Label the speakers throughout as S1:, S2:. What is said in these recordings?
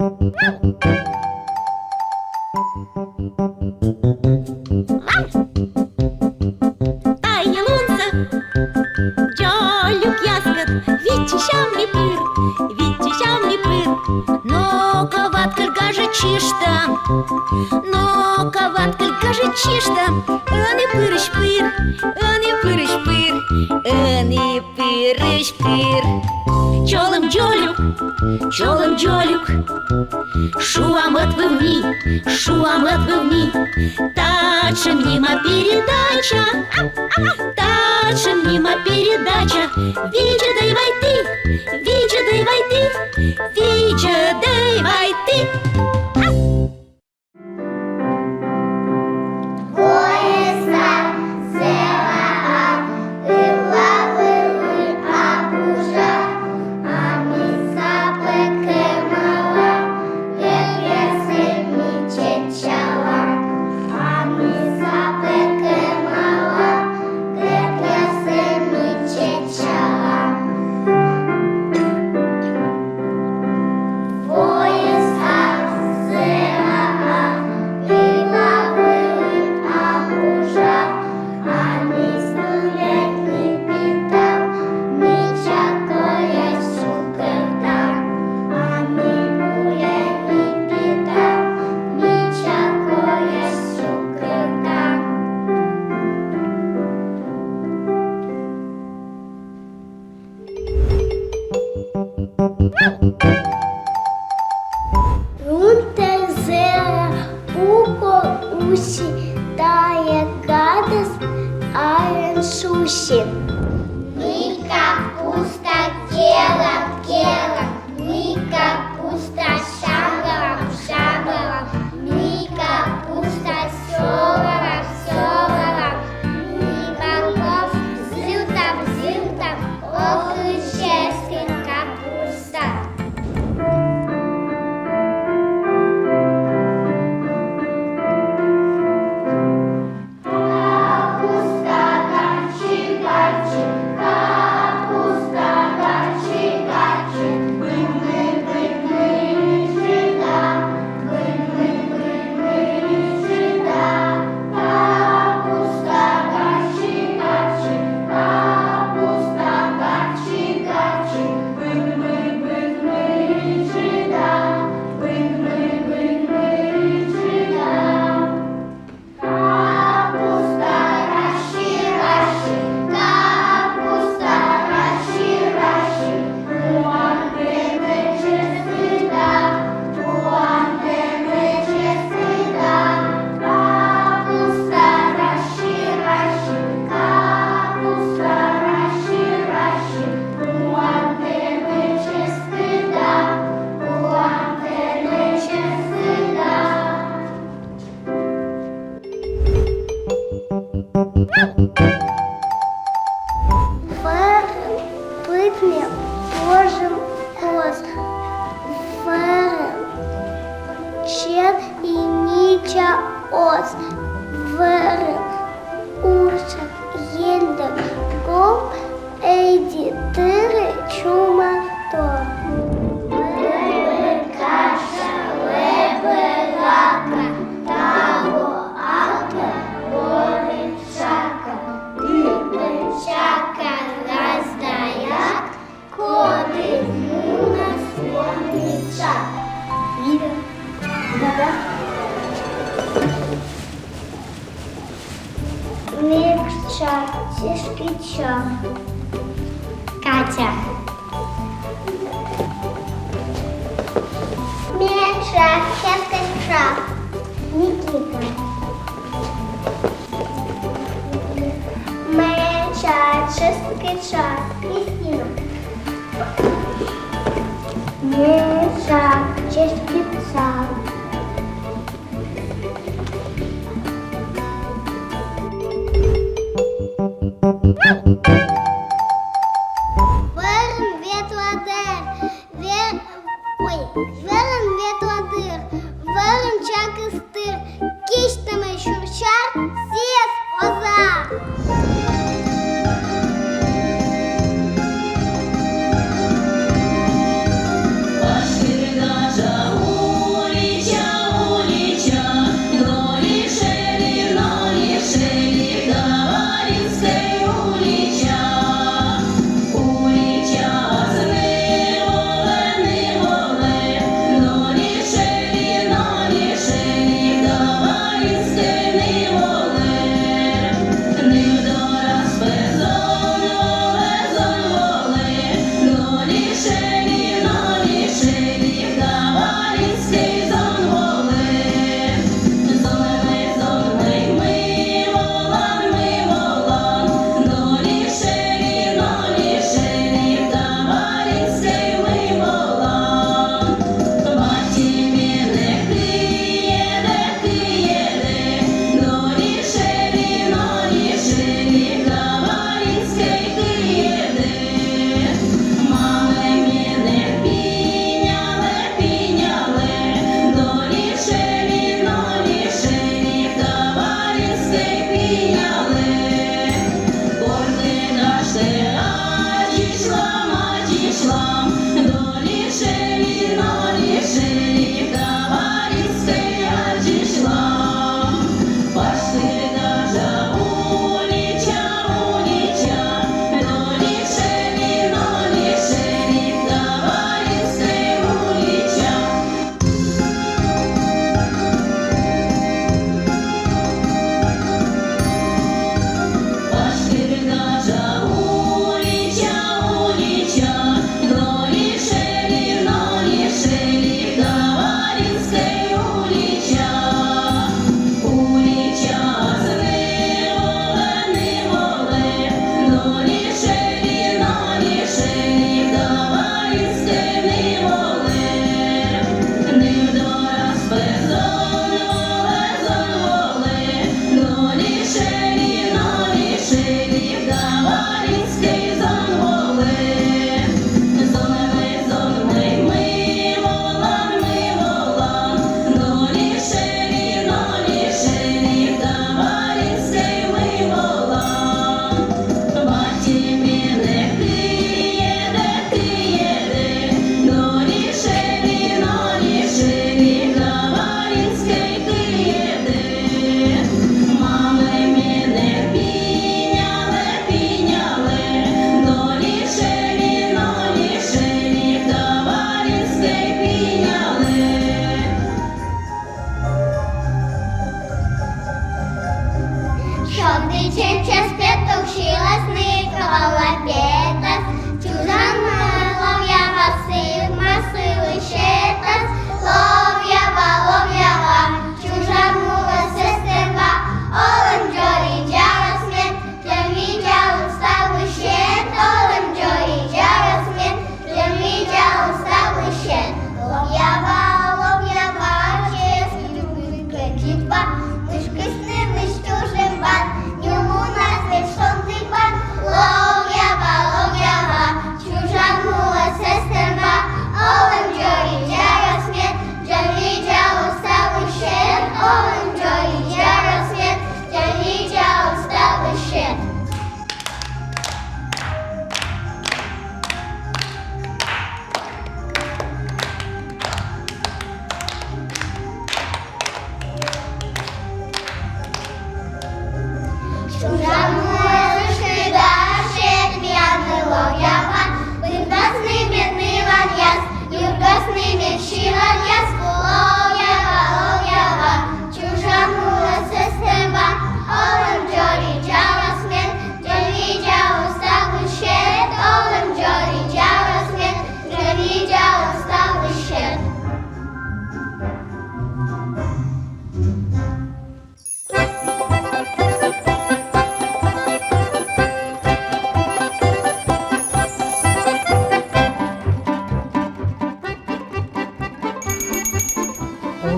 S1: Тає лунце, джолюк яскат, відчищав мій пир, відчищав мій пир. Но коваткаль каже чишта, но коваткаль каже чишта. Ани пириш пир, ани пириш пир, ани пириш пир. Чолом джолюк, чолом джолюк, шуам отвывни, шуам отвывни. Тача мимо передача, тача мимо передача. Вича дай войти, вича дай войти, вича дай войти.
S2: Рунтезера пуко усі, тає гадес арен шуші. Ми капуста кела, кела, ми капуста шабала, шабала, ми капуста сьовала, сьовала, ми морков зилтам, зилтам, охрещеская капуста. Верен питне Божим коз, верен чен і ніча оз, верен уршак єндер гоп, ейді тири чума то. Лебе каша, лебе рака, таго ака, горить шака, чака раздаяк, коди муна слоничак. Мекча, тишкича. Катя. Меньша, ческача. Никита. Меньша, ческача. Кристина. Меньша, ческача. Верен ветладер, верен ветладир, верен чакистир, кіштами шурчар, сіяс озар.
S3: Пошли наша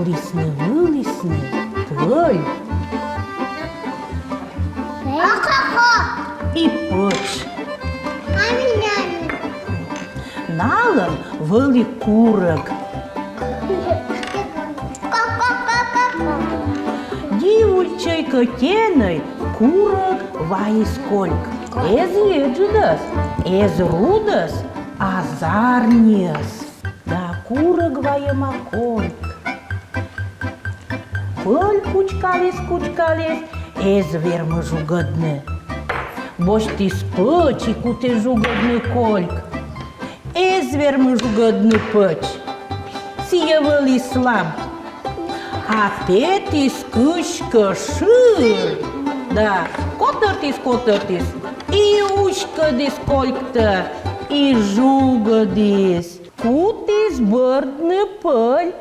S3: Вилісне, пиль
S2: А како?
S3: і печ.
S2: А меня
S3: Налом вели курок. Дівчай котеной курок вай сколько. Еджудас, рудас, азарнес. Да курок вай макольк. Пыль кучкались, вермы жугодны. Бо ж ти спочику ти жугодны кольк. Вермы жугодны печ. Сия вели слаб. А петис кышка шир. Да, котертис. И ушка дис кольк-то, и жуга дис. Кутис бърдны пыль.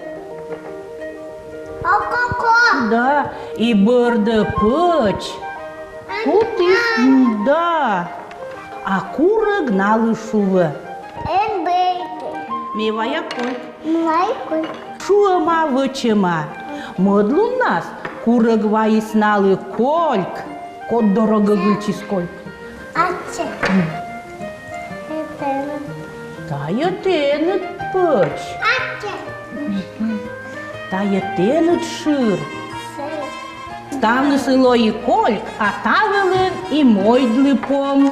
S2: А како?
S3: Да, и бърда пъч. Кутис, да. А кура гнали шува.
S2: Бейте.
S3: Мивая кольк.
S2: Лайкой.
S3: Шуама вычема. Мădlu нас курă гваи снали кольк. Кот дорого гычи сколько.
S2: Аче. Это.
S3: Тая тенет пăч.
S2: Аче.
S3: Тая тенет шир.
S2: Сыр.
S3: Стане село і кольк, а тавили і мойдли пом.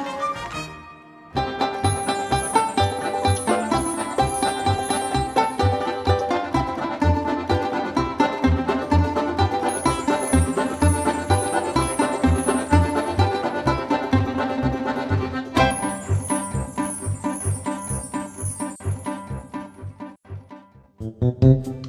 S4: Thank you.